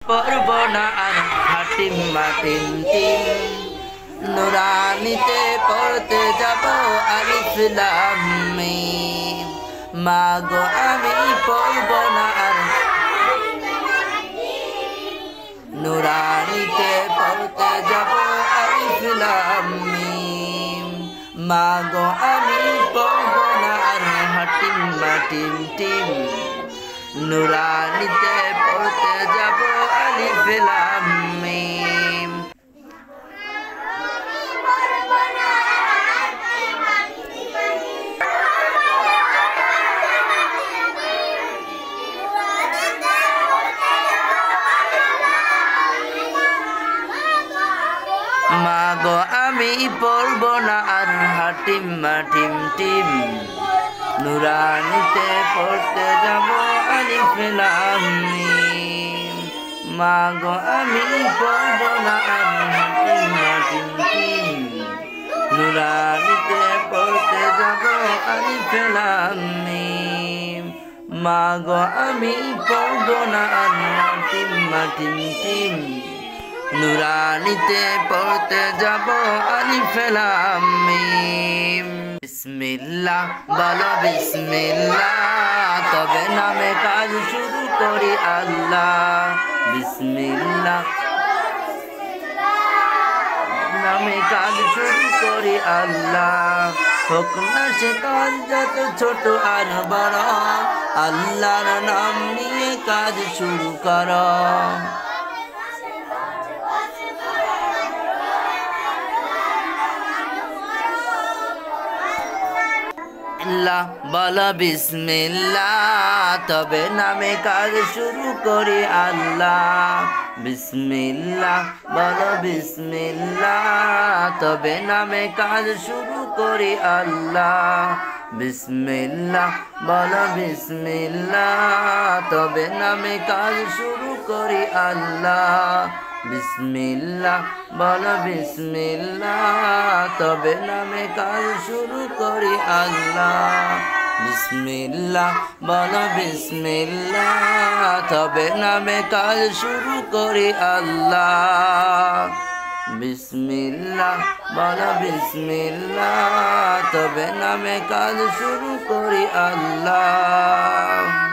পড়ব না আর হাটিম মাটিম টিম নুরানিতে পড়তে যাব আলিফ লাম মিম মা গো আমি পড়ব না আর নুরানিতে পড়তে যাব আলিফ লাম মিম মা গো আমি পড়ব না আর হাটিম মাটিম টিম নুরানিতে পড়তে যাব আলিফ লাম মিম মা গো আমি পড়ব না আর হাটিম মাটিম টিম নুরানিতে পড়তে যাব আলিফ লাম মিম মা গো আমি পড়ব না আর হাটিম মাটিম টিম নুরানিতে পড়তে যাব আলিফ লাম মিম মা গো আমি পড়ব না আর হাটিম মাটিম টিম নুরানিতে পড়তে যাব আলিফ লাম মিম বিসমিল্লাহ বলো বিসমিল্লাহ তবে নামে কাজ শুরু করি আল্লাহ বিসমিল্লাহ নামে কাজ শুরু করি আল্লাহ হোক না সে কাজ যত ছোট আর বড় আল্লাহর নাম নিয়ে কাজ শুরু করো বলো বিসমিল্লাহ তবে নামে কাজ শুরু করি আল্লাহ বিসমিল্লাহ বলো বিসমিল্লাহ তবে নামে কাজ শুরু করি আল্লাহ বিসমিল্লাহ বলো বিসমিল্লাহ তবে নামে কাজ শুরু করি আল্লাহ বিসমিল্লাহ বলো বিসমিল্লাহ তবে নামে কাজ শুরু করি আল্লাহ বিসমিল্লাহ বলো বিসমিল্লাহ তবে নামে কাজ শুরু করি আল্লাহ বিসমিল্লাহ বলো বিসমিল্লাহ তবে নামে কাজ শুরু করি আল্লাহ।